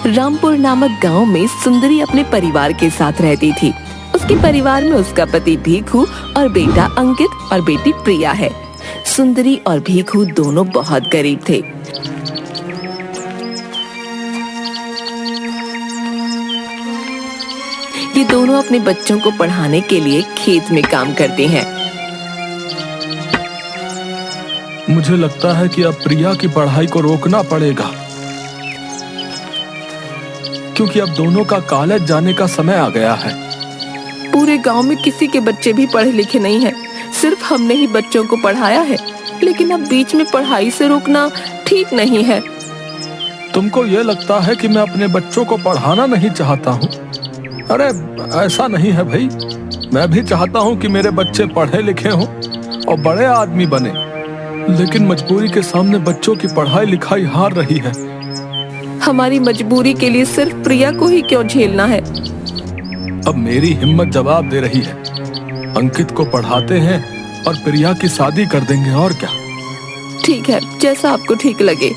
रामपुर नामक गांव में सुंदरी अपने परिवार के साथ रहती थी। उसके परिवार में उसका पति भीखू और बेटा अंकित और बेटी प्रिया है। सुंदरी और भीखू दोनों बहुत गरीब थे। ये दोनों अपने बच्चों को पढ़ाने के लिए खेत में काम करते हैं। मुझे लगता है कि अब प्रिया की पढ़ाई को रोकना पड़ेगा, क्योंकि अब दोनों का कॉलेज जाने का समय आ गया है। पूरे गांव में किसी के बच्चे भी पढ़े लिखे नहीं हैं। सिर्फ हमने ही बच्चों को पढ़ाया है, लेकिन अब बीच में पढ़ाई से रोकना ठीक नहीं है। तुमको ये लगता है कि मैं अपने बच्चों को पढ़ाना नहीं चाहता हूँ? अरे ऐसा नहीं है भाई, मैं भी चाहता हूँ कि मेरे बच्चे पढ़े लिखे हों और बड़े आदमी बने, लेकिन मजबूरी के सामने बच्चों की पढ़ाई लिखाई हार रही है। हमारी मजबूरी के लिए सिर्फ प्रिया को ही क्यों झेलना है? अब मेरी हिम्मत जवाब दे रही है। अंकित को पढ़ाते हैं और प्रिया की शादी कर देंगे, और क्या। ठीक है, जैसा आपको ठीक लगे।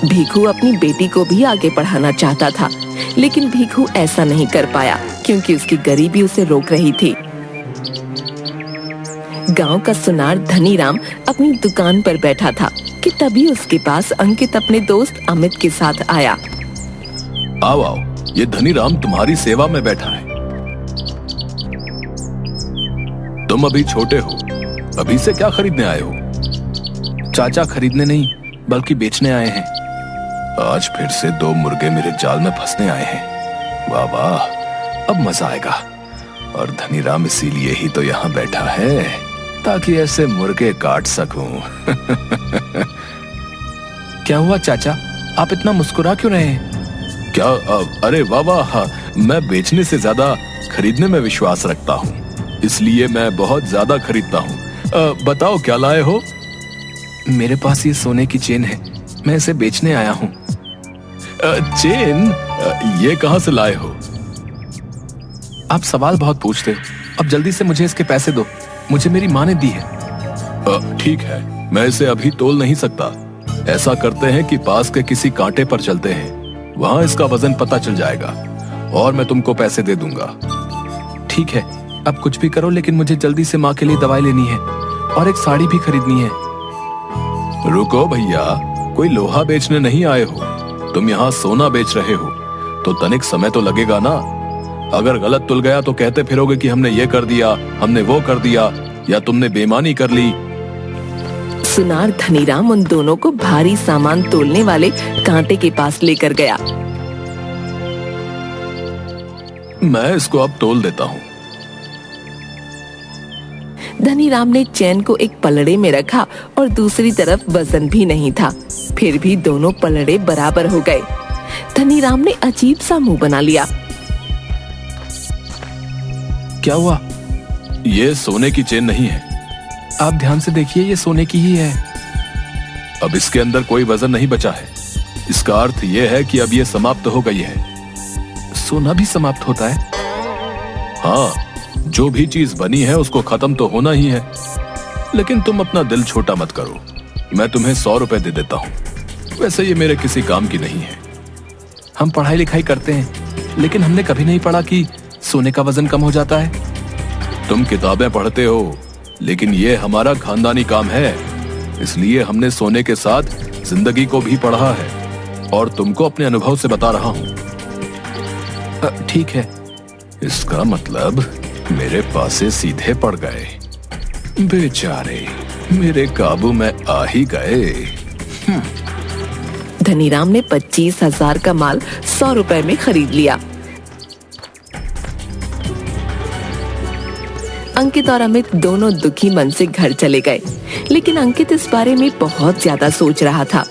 भीखू अपनी बेटी को भी आगे पढ़ाना चाहता था, लेकिन भीखू ऐसा नहीं कर पाया क्योंकि उसकी गरीबी उसे रोक रही थी। गांव का सुनार धनीराम अपनी दुकान पर बैठा था कि तभी उसके पास अंकित अपने दोस्त अमित के साथ आया। आओ आओ, ये धनीराम तुम्हारी सेवा में बैठा है। तुम अभी छोटे हो, अभी से क्या खरीदने आए हो? चाचा, खरीदने नहीं बल्कि बेचने आए हैं। आज फिर से 2 मुर्गे मेरे जाल में फंसने आए हैं। वाह वाह, अब मजा आएगा। और धनीराम इसीलिए ही तो यहाँ बैठा है, ताकि ऐसे मुर्गे काट सकूं। क्या हुआ चाचा, आप इतना मुस्कुरा क्यों रहे हैं? क्या? अरे वाह वाह, मैं बेचने से ज्यादा खरीदने में विश्वास रखता हूँ, इसलिए मैं बहुत ज्यादा खरीदता हूँ। बताओ क्या लाए हो? मेरे पास ये सोने की चेन है, मैं इसे बेचने आया हूँ। चेन? ये कहाँ से लाए हो? आप सवाल बहुत पूछते हो, अब जल्दी से मुझे इसके पैसे दो, मुझे मेरी माँ ने दी है। ठीक है, मैं इसे अभी तोल नहीं सकता। ऐसा करते हैं कि पास के किसी कांटे पर चलते हैं, वहां इसका वजन पता चल जाएगा और मैं तुमको पैसे दे दूंगा। ठीक है, अब कुछ भी करो, लेकिन मुझे जल्दी से माँ के लिए दवाई लेनी है और एक साड़ी भी खरीदनी है। रुको भैया, कोई लोहा बेचने नहीं आए हो, तुम यहाँ सोना बेच रहे हो, तो तनिक समय तो लगेगा ना। अगर गलत तुल गया तो कहते फिरोगे कि हमने ये कर दिया, हमने वो कर दिया, या तुमने बेईमानी कर ली। सुनार धनीराम उन दोनों को भारी सामान तोलने वाले कांटे के पास लेकर गया। मैं इसको अब तोल देता हूँ। धनीराम ने चैन को एक पलड़े में रखा और दूसरी तरफ वजन भी नहीं था, फिर भी दोनों पलड़े बराबर हो गए। धनीराम ने अजीब सा मुंह बना लिया। क्या हुआ? ये सोने की चेन नहीं है। आप ध्यान से देखिए, ये सोने की ही है। अब इसके अंदर कोई वजन नहीं बचा है। इसका अर्थ ये है कि अब ये समाप्त हो गई है। सोना भी समाप्त होता है? हाँ, जो भी चीज बनी है उसको खत्म तो होना ही है। लेकिन तुम अपना दिल छोटा मत करो, मैं तुम्हें 100 रुपए दे देता हूँ। वैसे ये मेरे किसी काम की नहीं है। हम पढ़ाई लिखाई करते हैं, लेकिन हमने कभी नहीं पढ़ा कि सोने का वजन कम हो जाता है। तुम किताबें पढ़ते हो, लेकिन ये हमारा खानदानी काम है, इसलिए हमने सोने के साथ जिंदगी को भी पढ़ा है और तुमको अपने अनुभव से बता रहा हूँ। ठीक है। इसका मतलब मेरे पास से सीधे पड़ गए। बेचारे मेरे काबू में आ ही गए। धनीराम ने 25,000 का माल 100 रुपए में खरीद लिया। अंकित और अमित दोनों दुखी मन से घर चले गए, लेकिन अंकित इस बारे में बहुत ज्यादा सोच रहा था।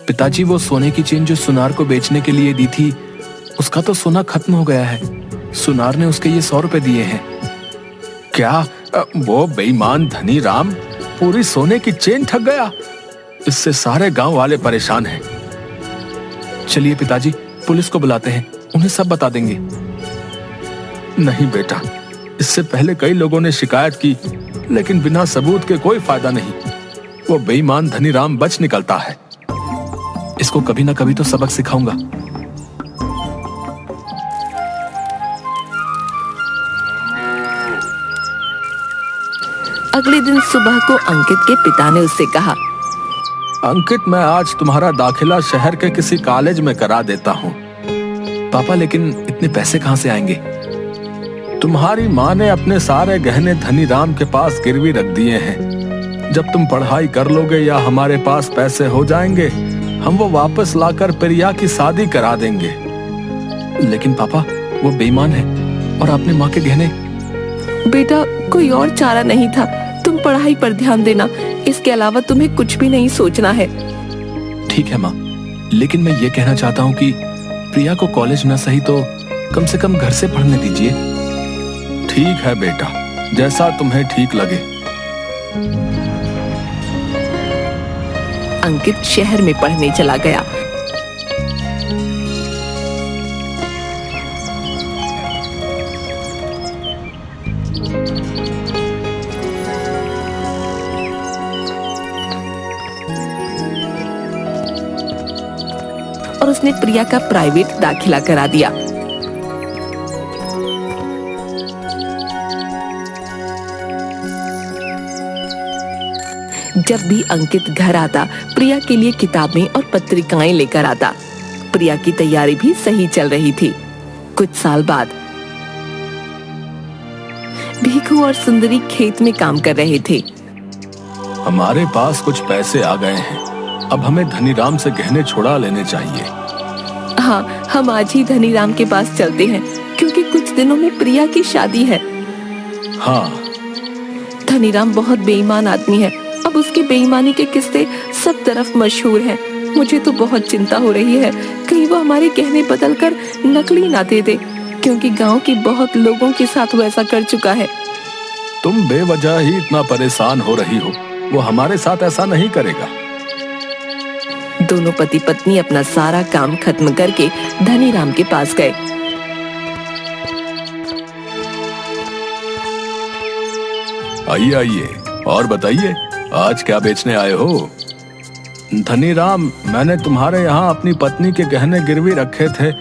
पिताजी, वो सोने की चेन जो सुनार को बेचने के लिए दी थी, उसका तो सोना खत्म हो गया है। सुनार ने उसके ये 100 रुपए दिए हैं। क्या? वो बेईमान धनीराम पूरी सोने की चेन ठग गया। इससे सारे गांव वाले परेशान हैं। चलिए पिताजी, पुलिस को बुलाते हैं, उन्हें सब बता देंगे। नहीं बेटा, इससे पहले कई लोगों ने शिकायत की, लेकिन बिना सबूत के कोई फायदा नहीं। वो बेईमान धनीराम बच निकलता है। इसको कभी ना कभी तो सबक सिखाऊंगा। अगले दिन सुबह को अंकित के पिता ने उससे कहा, अंकित, मैं आज तुम्हारा दाखिला शहर के किसी कॉलेज में करा देता हूँ। पापा, लेकिन इतने पैसे कहाँ से आएंगे? तुम्हारी माँ ने अपने सारे गहने धनीराम के पास गिरवी रख दिए हैं। जब तुम पढ़ाई कर लोगे या हमारे पास पैसे हो जाएंगे, हम वो वापस लाकर प्रिया की शादी करा देंगे। लेकिन पापा, वो बेईमान है और आपने माँ के गहने। बेटा, कोई और चारा नहीं था। तुम पढ़ाई पर ध्यान देना, इसके अलावा तुम्हें कुछ भी नहीं सोचना है। ठीक है माँ, लेकिन मैं ये कहना चाहता हूँ कि प्रिया को कॉलेज न सही तो कम से कम घर से पढ़ने दीजिए। ठीक है बेटा, जैसा तुम्हें ठीक लगे। अंकित शहर में पढ़ने चला गया। और उसने प्रिया का प्राइवेट दाखिला करा दिया। जब भी अंकित घर आता, प्रिया के लिए किताबें और पत्रिकाएं लेकर आता। प्रिया की तैयारी भी सही चल रही थी। कुछ साल बाद भीखू और सुंदरी खेत में काम कर रहे थे। हमारे पास कुछ पैसे आ गए हैं, अब हमें धनीराम से गहने छुड़ा लेने चाहिए। हाँ, हम आज ही धनीराम के पास चलते हैं, क्योंकि कुछ दिनों में प्रिया की शादी है। हाँ। धनीराम बहुत बेईमान आदमी है। अब उसकी बेईमानी के किस्से सब तरफ मशहूर हैं। मुझे तो बहुत चिंता हो रही है, कहीं वो हमारे गहने बदल कर नकली ना दे दे, क्योंकि गांव के बहुत लोगों के साथ वो ऐसा कर चुका है। तुम बेवजह ही इतना परेशान हो रही हो, वो हमारे साथ ऐसा नहीं करेगा। दोनों पति पत्नी अपना सारा काम खत्म करके धनीराम के पास गए। आइए आइए, और बताइए आज क्या बेचने आए हो? धनीराम, मैंने तुम्हारे यहाँ अपनी पत्नी के गहने गिरवी रखे थे,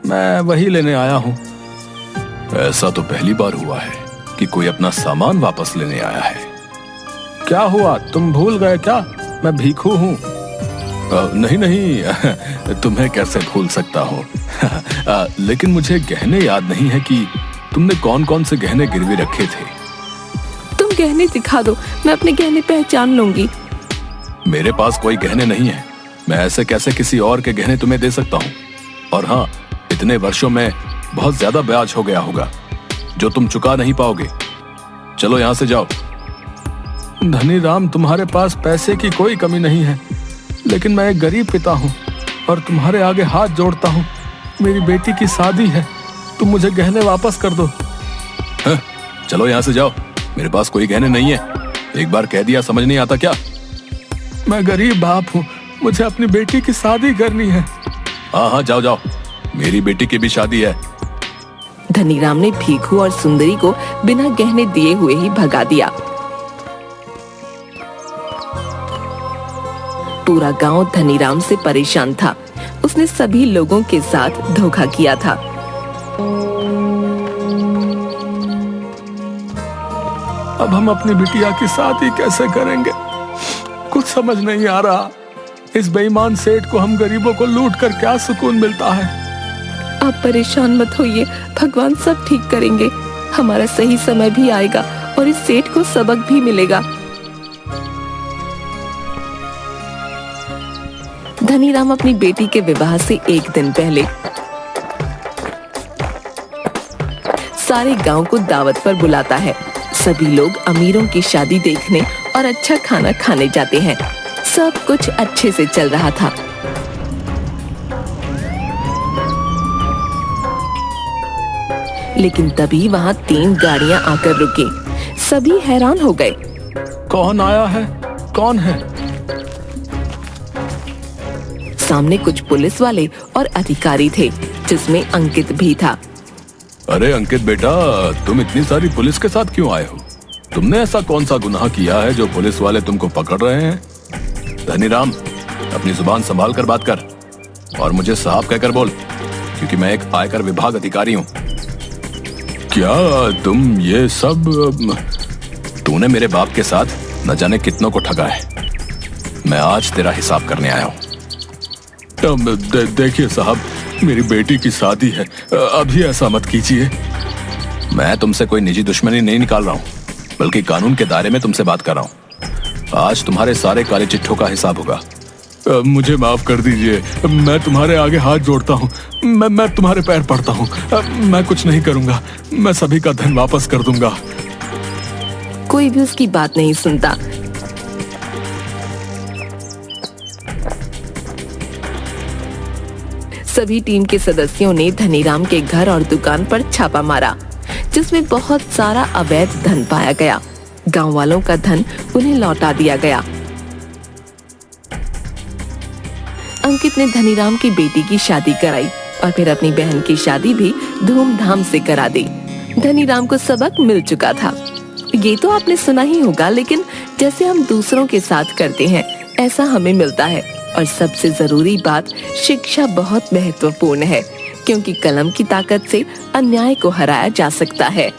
मैं वही लेने आया हूँ। ऐसा तो पहली बार हुआ है कि कोई अपना सामान वापस लेने आया है। क्या हुआ, तुम भूल गए क्या? मैं भीखू हूँ। नहीं नहीं, तुम्हें कैसे भूल सकता हूँ। लेकिन मुझे गहने याद नहीं है कि तुमने कौन कौन से गहने गिरवी रखे थे। तुम गहने दिखा दो, मैं अपने गहने पहचान लूंगी। मेरे पास कोई गहने नहीं है, मैं ऐसे कैसे किसी और के गहने तुम्हें दे सकता हूँ। और हाँ, इतने वर्षों में बहुत ज्यादा ब्याज हो गया होगा जो तुम चुका नहीं पाओगे। चलो यहाँ से जाओ। धनीराम, तुम्हारे पास पैसे की कोई कमी नहीं है, लेकिन मैं एक गरीब पिता हूँ और तुम्हारे आगे हाथ जोड़ता हूँ। मेरी बेटी की शादी है, तुम मुझे गहने वापस कर दो। चलो यहाँ से जाओ, मेरे पास कोई गहने नहीं है। एक बार कह दिया समझ नहीं आता क्या? मैं गरीब बाप हूँ, मुझे अपनी बेटी की शादी करनी है। हाँ हाँ, जाओ जाओ, मेरी बेटी की भी शादी है। धनीराम ने भीखू और सुंदरी को बिना गहने दिए हुए ही भगा दिया। पूरा गांव धनीराम से परेशान था। उसने सभी लोगों के साथ धोखा किया था। अब हम अपनी बिटिया की शादी कैसे करेंगे? कुछ समझ नहीं आ रहा। इस बेईमान सेठ को हम गरीबों को लूट कर क्या सुकून मिलता है। आप परेशान मत होइए, भगवान सब ठीक करेंगे। हमारा सही समय भी आएगा और इस सेठ को सबक भी मिलेगा। धनीराम अपनी बेटी के विवाह से एक दिन पहले सारे गांव को दावत पर बुलाता है। सभी लोग अमीरों की शादी देखने और अच्छा खाना खाने जाते हैं। सब कुछ अच्छे से चल रहा था। लेकिन तभी वहां 3 गाड़ियां आकर रुकी। सभी हैरान हो गए। कौन आया है? कौन है? सामने कुछ पुलिस वाले और अधिकारी थे, जिसमें अंकित भी था। अरे अंकित बेटा, तुम इतनी सारी पुलिस के साथ क्यों आए हो? तुमने ऐसा कौन सा गुनाह किया है जो पुलिस वाले तुमको पकड़ रहे हैं? धनीराम, अपनी जुबान संभाल कर बात कर और मुझे साहब कहकर बोल, क्योंकि मैं एक आयकर विभाग अधिकारी हूँ। क्या तुम ये सब? तूने मेरे बाप के साथ न जाने कितनों को ठगा है। मैं आज तेरा हिसाब करने आया हूँ। देखिए साहब, मेरी बेटी की शादी है, अभी ऐसा मत कीजिए। मैं तुमसे कोई निजी दुश्मनी नहीं निकाल रहा हूँ, बल्कि कानून के दायरे में तुमसे बात कर रहा हूँ। आज तुम्हारे सारे काले चिट्ठों का हिसाब होगा। मुझे माफ कर दीजिए, मैं तुम्हारे आगे हाथ जोड़ता हूँ। मैं तुम्हारे पैर पड़ता हूँ। मैं कुछ नहीं करूँगा, मैं सभी का धन वापस कर दूंगा। कोई भी उसकी बात नहीं सुनता। सभी टीम के सदस्यों ने धनीराम के घर और दुकान पर छापा मारा, जिसमें बहुत सारा अवैध धन पाया गया। गांव वालों का धन उन्हें लौटा दिया गया। अंकित ने धनीराम की बेटी की शादी कराई और फिर अपनी बहन की शादी भी धूमधाम से करा दी। धनीराम को सबक मिल चुका था। ये तो आपने सुना ही होगा, लेकिन जैसे हम दूसरों के साथ करते हैं, ऐसा हमें मिलता है। और सबसे जरूरी बात, शिक्षा बहुत महत्वपूर्ण है, क्योंकि कलम की ताकत से अन्याय को हराया जा सकता है।